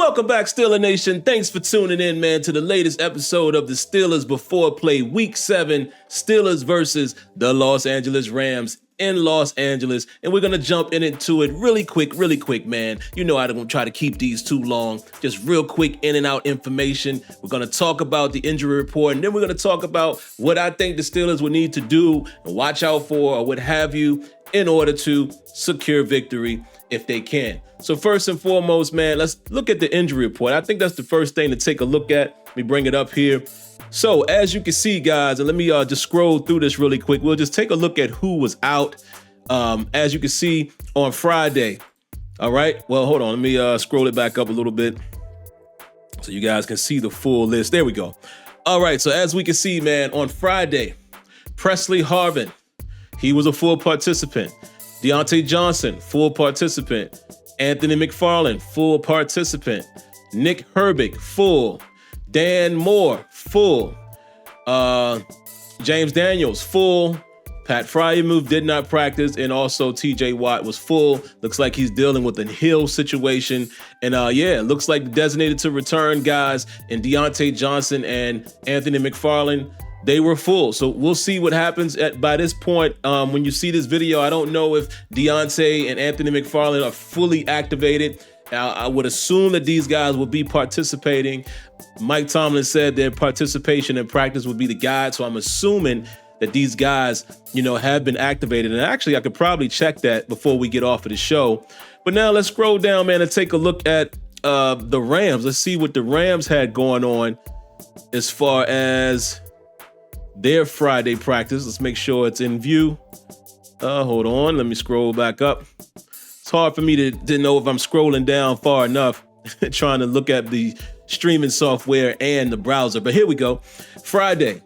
Welcome back, Steeler Nation. Thanks for tuning in, man, to the latest episode of the Steelers Before Play Week 7, Steelers versus the Los Angeles Rams in Los Angeles. And we're going to jump into it really quick, man. You know I don't try to keep these too long. Just real quick in and out information. We're going to talk about the injury report, and then we're going to talk about what I think the Steelers would need to do and watch out for or what have you in order to secure victory if they can. So first and foremost, man, let's look at the injury report. I think that's the first thing to take a look at. Let me bring it up here. So as you can see, guys, and let me just scroll through this really quick. We'll just take a look at who was out. As you can see on Friday. All right. Well, hold on. Let me scroll it back up a little bit so you guys can see the full list. There we go. All right. So as we can see, man, on Friday, Presley Harvin, he was a full participant. Deontay Johnson, full participant. Anthony McFarland, full participant. Nick Herbig, full. Dan Moore, full. James Daniels, full. Pat Fryermuth did not practice, and also TJ Watt was full. Looks like he's dealing with a heel situation. And it looks like the designated to return guys and Deontay Johnson and Anthony McFarland, they were full. So we'll see what happens by this point. When you see this video, I don't know if Deontay and Anthony McFarland are fully activated. I would assume that these guys will be participating. Mike Tomlin said their participation in practice would be the guide. So I'm assuming that these guys, have been activated. And actually, I could probably check that before we get off of the show. But now let's scroll down, man, and take a look at the Rams. Let's see what the Rams had going on as far as their Friday practice. Let's make sure it's in view. Hold on. Let me scroll back up. It's hard for me to know if I'm scrolling down far enough, trying to look at the streaming software and the browser. But here we go. Friday.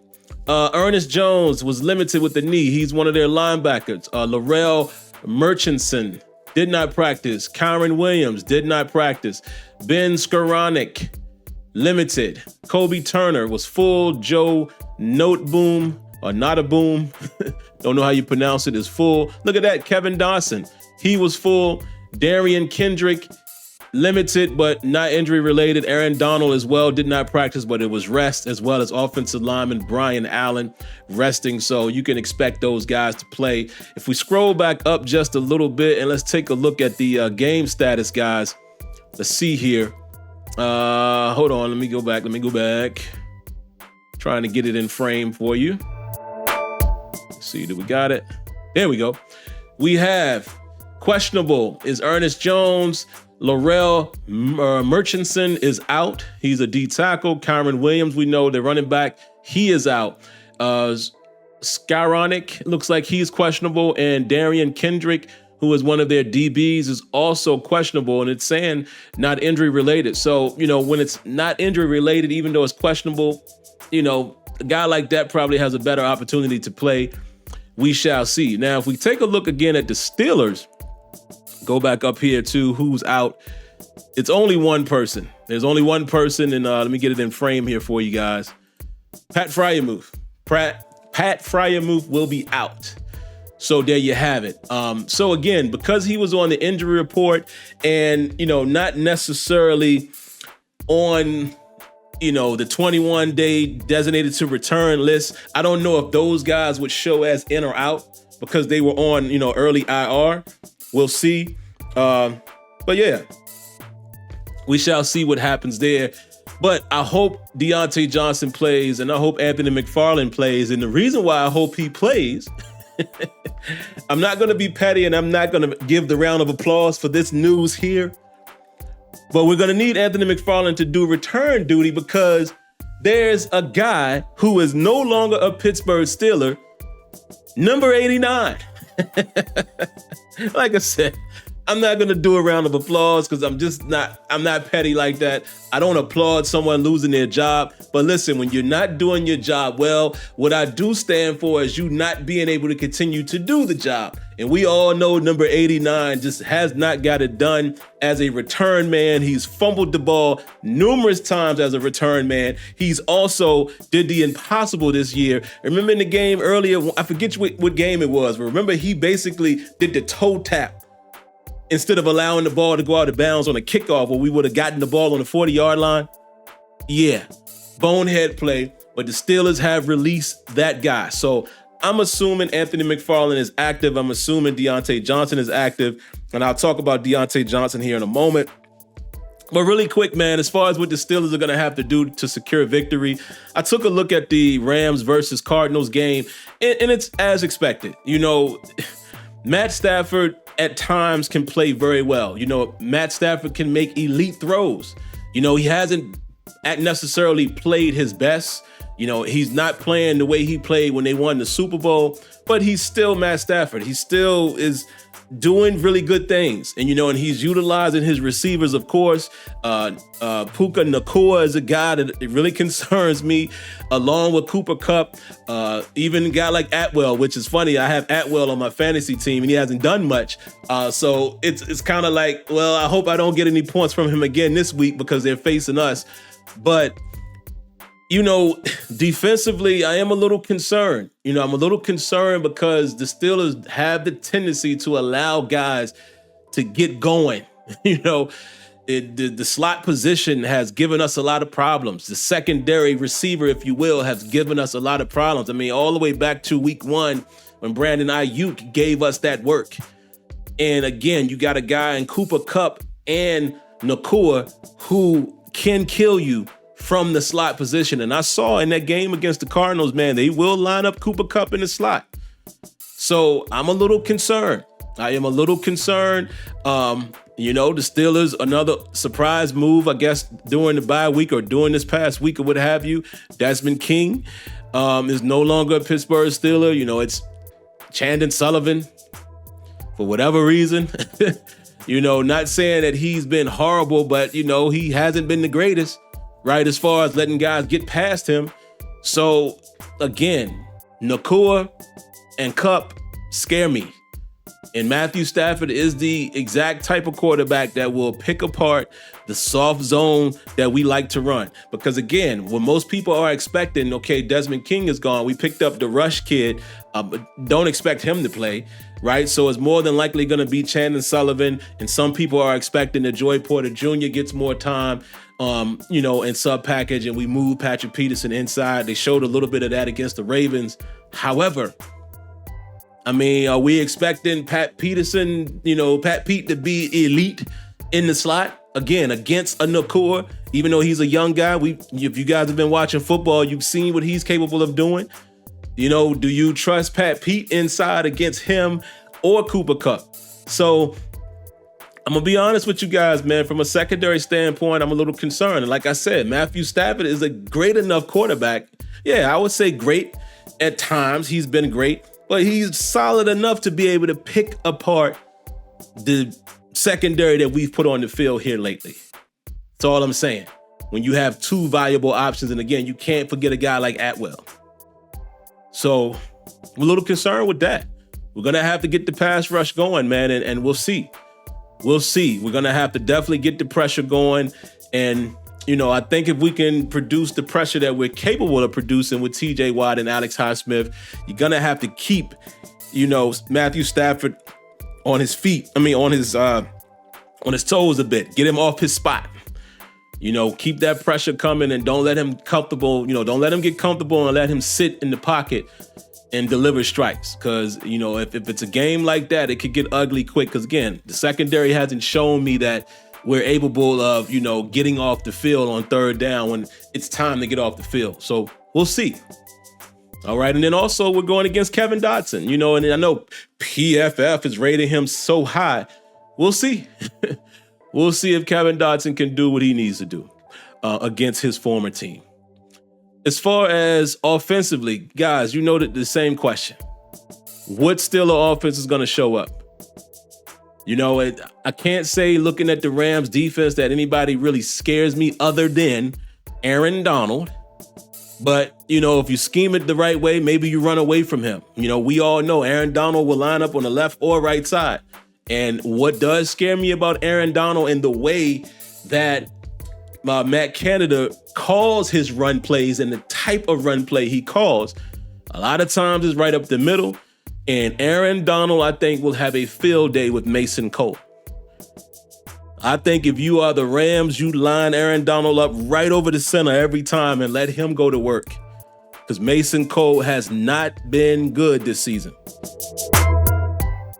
Ernest Jones was limited with the knee. He's one of their linebackers. Laurel Murchison did not practice. Kyron Williams did not practice. Ben Skoranek, limited. Kobe Turner was full. Joe Noteboom, or not a boom, don't know how you pronounce it, is full. Look at that, Kevin Dawson. He was full. Darian Kendrick, limited, but not injury related. Aaron Donald as well did not practice, but it was rest, as well as offensive lineman Brian Allen resting. So you can expect those guys to play. If we scroll back up just a little bit and let's take a look at the game status, guys. Let's see here. Hold on. Let me go back. Trying to get it in frame for you. Let's see, do we got it? There we go. We have questionable is Ernest Jones. Laurel Murchison is out. He's a D tackle. Kyron Williams, we know, the running back, he is out. Skoranek looks like he's questionable, and Darian Kendrick, who is one of their DBs, is also questionable, and it's saying not injury related. So, when it's not injury related, even though it's questionable, a guy like that probably has a better opportunity to play. We shall see. Now, if we take a look again at the Steelers, go back up here to who's out. It's only one person. There's only one person, and let me get it in frame here for you guys. Pat Fryermuth. Pat Fryermuth will be out. So there you have it. So again, because he was on the injury report and, not necessarily on the 21-day designated to return list, I don't know if those guys would show as in or out because they were on, early IR. We'll see. But yeah, we shall see what happens there. But I hope Deontay Johnson plays, and I hope Anthony McFarland plays. And the reason why I hope he plays, I'm not going to be petty and I'm not going to give the round of applause for this news here. But we're going to need Anthony McFarland to do return duty because there's a guy who is no longer a Pittsburgh Steeler, number 89. Like I said, I'm not going to do a round of applause because I'm not petty like that. I don't applaud someone losing their job. But listen, when you're not doing your job well, what I do stand for is you not being able to continue to do the job. And we all know number 89 just has not got it done as a return man. He's fumbled the ball numerous times as a return man. He's also did the impossible this year. Remember in the game earlier, I forget what game it was, but remember he basically did the toe tap instead of allowing the ball to go out of bounds on a kickoff where we would have gotten the ball on the 40-yard line. Yeah, bonehead play, but the Steelers have released that guy. So I'm assuming Anthony McFarland is active. I'm assuming Deontay Johnson is active. And I'll talk about Deontay Johnson here in a moment. But really quick, man, as far as what the Steelers are going to have to do to secure victory, I took a look at the Rams versus Cardinals game, and it's as expected. You know, Matt Stafford at times can play very well. You know, Matt Stafford can make elite throws. You know, he hasn't necessarily played his best. You know, he's not playing the way he played when they won the Super Bowl, but he's still Matt Stafford. He still is doing really good things. And, you know, and he's utilizing his receivers, of course. Puka Nacua is a guy that it really concerns me, along with Cooper Kupp. Even a guy like Atwell, which is funny. I have Atwell on my fantasy team, and he hasn't done much. So it's kind of like, well, I hope I don't get any points from him again this week because they're facing us. But you know, defensively, I am a little concerned. You know, I'm a little concerned because the Steelers have the tendency to allow guys to get going. You know, the slot position has given us a lot of problems. The secondary receiver, if you will, has given us a lot of problems. I mean, all the way back to week 1 when Brandon Ayuk gave us that work. And again, you got a guy in Cooper Kupp and Nacua who can kill you from the slot position. And I saw in that game against the Cardinals, man, they will line up Cooper Kupp in the slot. So I'm a little concerned. I am a little concerned. You know, the Steelers, another surprise move, I guess, during the bye week or during this past week or what have you. Desmond King is no longer a Pittsburgh Steeler. You know, it's Chandon Sullivan for whatever reason. You know, not saying that he's been horrible, but, you know, he hasn't been the greatest, right, as far as letting guys get past him. So, again, Nacua and Kupp scare me. And Matthew Stafford is the exact type of quarterback that will pick apart the soft zone that we like to run. Because again, when most people are expecting, okay, Desmond King is gone, we picked up the Rush kid, but don't expect him to play, right? So it's more than likely going to be Chandon Sullivan, and some people are expecting that Joy Porter Jr. gets more time, you know, in sub package, and we move Patrick Peterson inside. They showed a little bit of that against the Ravens. However, I mean, are we expecting Pat Peterson, you know, Pat Pete to be elite in the slot? Again, against a Nacua, even though he's a young guy. If you guys have been watching football, you've seen what he's capable of doing. You know, do you trust Pat Pete inside against him or Cooper Kupp? So I'm going to be honest with you guys, man. From a secondary standpoint, I'm a little concerned. And like I said, Matthew Stafford is a great enough quarterback. Yeah, I would say great at times. He's been great. But he's solid enough to be able to pick apart the secondary that we've put on the field here lately. That's all I'm saying. When you have two valuable options, and again, you can't forget a guy like Atwell. So I'm a little concerned with that. We're going to have to get the pass rush going, man, and we'll see. We'll see. We're going to have to definitely get the pressure going. And, you know, I think if we can produce the pressure that we're capable of producing with TJ Watt and Alex Highsmith, you're going to have to keep, you know, Matthew Stafford on his feet. I mean, on his toes a bit. Get him off his spot. You know, keep that pressure coming and don't let him comfortable. You know, don't let him get comfortable and let him sit in the pocket and deliver strikes. Because, you know, if it's a game like that, it could get ugly quick. Because, again, the secondary hasn't shown me that we're able of, you know, getting off the field on third down when it's time to get off the field. So we'll see. All right. And then also we're going against Kevin Dotson, you know, and I know PFF is rating him so high. We'll see. We'll see if Kevin Dotson can do what he needs to do against his former team. As far as offensively, guys, you know that the same question. What Steeler offense is going to show up? You know, I can't say looking at the Rams defense that anybody really scares me other than Aaron Donald. But, you know, if you scheme it the right way, maybe you run away from him. You know, we all know Aaron Donald will line up on the left or right side. And what does scare me about Aaron Donald and the way that Matt Canada calls his run plays and the type of run play he calls, a lot of times is right up the middle. And Aaron Donald, I think, will have a field day with Mason Cole. I think if you are the Rams, you line Aaron Donald up right over the center every time and let him go to work. Because Mason Cole has not been good this season.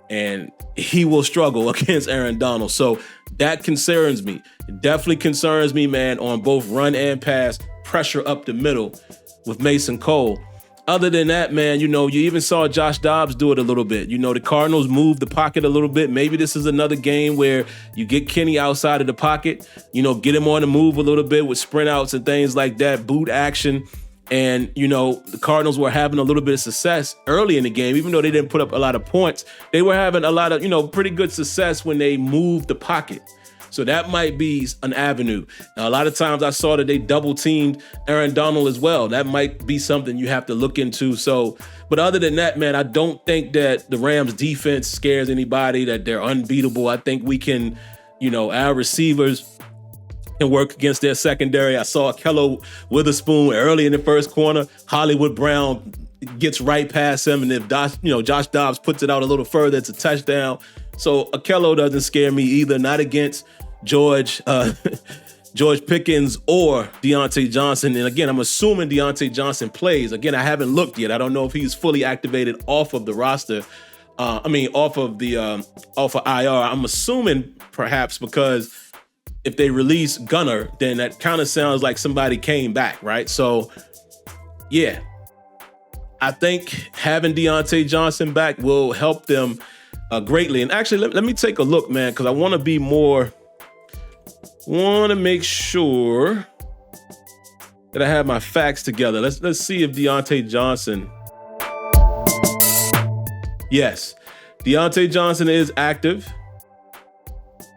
And he will struggle against Aaron Donald. So that concerns me. It definitely concerns me, man, on both run and pass, pressure up the middle with Mason Cole. Other than that, man, you even saw Josh Dobbs do it a little bit. The Cardinals moved the pocket a little bit. Maybe this is another game where you get Kenny outside of the pocket, get him on the move a little bit with sprint outs and things like that, boot action. And, the Cardinals were having a little bit of success early in the game, even though they didn't put up a lot of points. They were having a lot of, pretty good success when they moved the pocket. So that might be an avenue. Now, a lot of times I saw that they double teamed Aaron Donald as well. That might be something you have to look into. So, but other than that, man, I don't think that the Rams defense scares anybody, that they're unbeatable. I think we can, our receivers can work against their secondary. I saw Akello Witherspoon early in the first corner. Hollywood Brown gets right past him. And if Josh Dobbs puts it out a little further, it's a touchdown. So Akello doesn't scare me either, not against George Pickens or Deontay Johnson. And again, I'm assuming Deontay Johnson plays. Again, I haven't looked yet. I don't know if he's fully activated off of the roster. Off of IR. I'm assuming perhaps because if they release Gunner, then that kind of sounds like somebody came back, right? So, yeah. I think having Deontay Johnson back will help them greatly. And actually, let me take a look, man, because I want to make sure that I have my facts together. Let's see if Deontay Johnson. Yes, Deontay Johnson is active.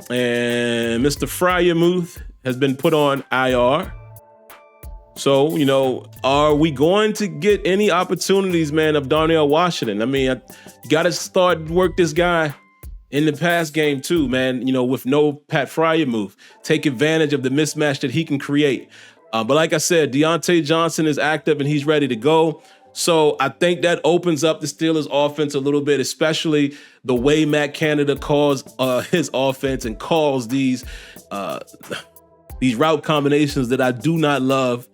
And Mr. Fryermuth has been put on IR. So, are we going to get any opportunities, man, of Darnell Washington? I mean, you got to start work this guy in the pass game too, man, with no Pat Fryermuth. Take advantage of the mismatch that he can create. But like I said, Deontay Johnson is active and he's ready to go. So I think that opens up the Steelers' offense a little bit, especially the way Matt Canada calls his offense and calls these route combinations that I do not love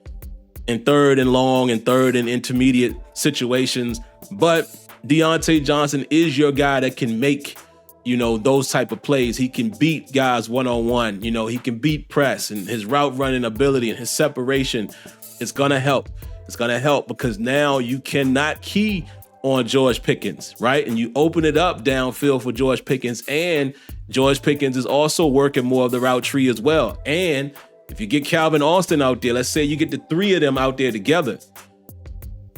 in third and long and third and intermediate situations. But Deontay Johnson is your guy that can make, those type of plays. He can beat guys one-on-one. He can beat press, and his route running ability and his separation, it's going to help. It's going to help because now you cannot key on George Pickens, right? And you open it up downfield for George Pickens, and George Pickens is also working more of the route tree as well. And if you get Calvin Austin out there, let's say you get the three of them out there together,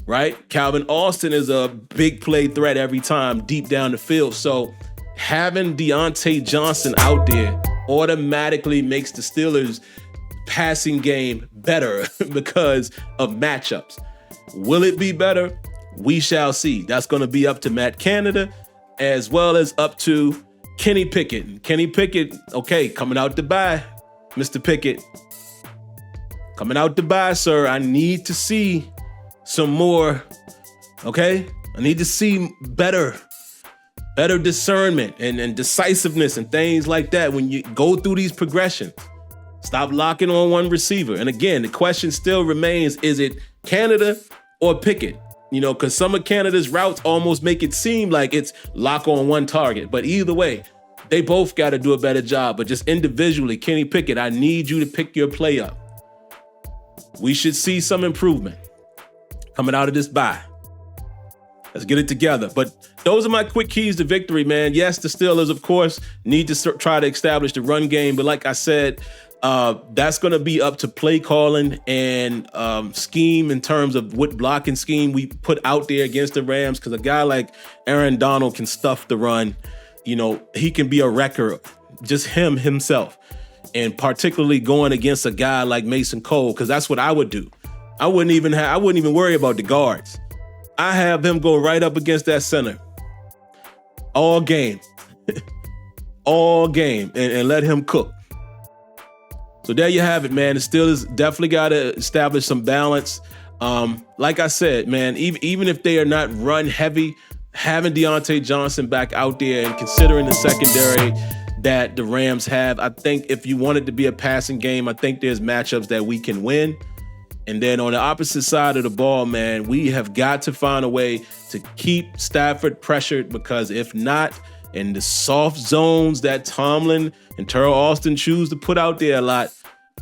right? Calvin Austin is a big play threat every time deep down the field. So having Deontay Johnson out there automatically makes the Steelers' passing game better because of matchups. Will it be better? We shall see. That's going to be up to Matt Canada as well as up to Kenny Pickett. Kenny Pickett, okay, coming out to buy, Mr. Pickett. Coming out to buy, sir. I need to see some more, okay? I need to see better discernment and decisiveness and things like that when you go through these progressions. Stop locking on one receiver. And again, the question still remains, is it Canada or Pickett? Because some of Canada's routes almost make it seem like it's lock on one target. But either way, they both got to do a better job. But just individually, Kenny Pickett, I need you to pick your play up. We should see some improvement coming out of this bye. Let's get it together. But those are my quick keys to victory, man. Yes, the Steelers, of course, need to try to establish the run game. But like I said, that's going to be up to play calling and scheme in terms of what blocking scheme we put out there against the Rams. Because a guy like Aaron Donald can stuff the run. He can be a wrecker, just himself. And particularly going against a guy like Mason Cole, because that's what I would do. I wouldn't even worry about the guards. I have him go right up against that center all game, and let him cook. So there you have it, man. The Steelers definitely got to establish some balance. Like I said, man, even if they are not run heavy, having Deontay Johnson back out there and considering the secondary, that the Rams have. I think if you want it to be a passing game, I think there's matchups that we can win. And then on the opposite side of the ball, man, we have got to find a way to keep Stafford pressured, because if not, in the soft zones that Tomlin and Terrell Austin choose to put out there a lot,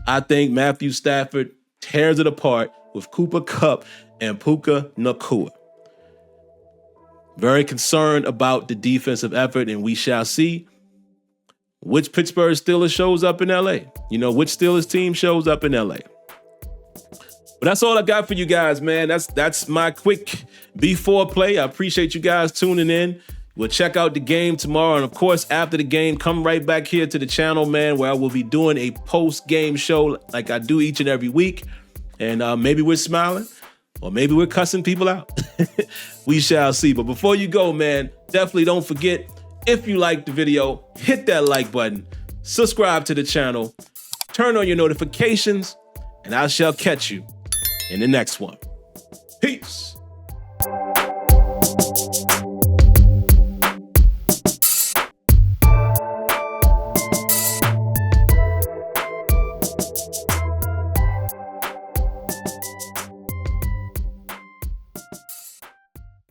I think Matthew Stafford tears it apart with Cooper Kupp and Puka Nacua. Very concerned about the defensive effort, and we shall see which Pittsburgh Steelers shows up in LA. You know, which Steelers team shows up in LA. But that's all I got for you guys, man. That's my quick before play. I appreciate you guys tuning in. We'll check out the game tomorrow. And of course, after the game, come right back here to the channel, man, where I will be doing a post-game show like I do each and every week. And maybe we're smiling, or maybe we're cussing people out. We shall see. But before you go, man, definitely don't forget, if you liked the video, hit that like button, subscribe to the channel, turn on your notifications, and I shall catch you in the next one. Peace.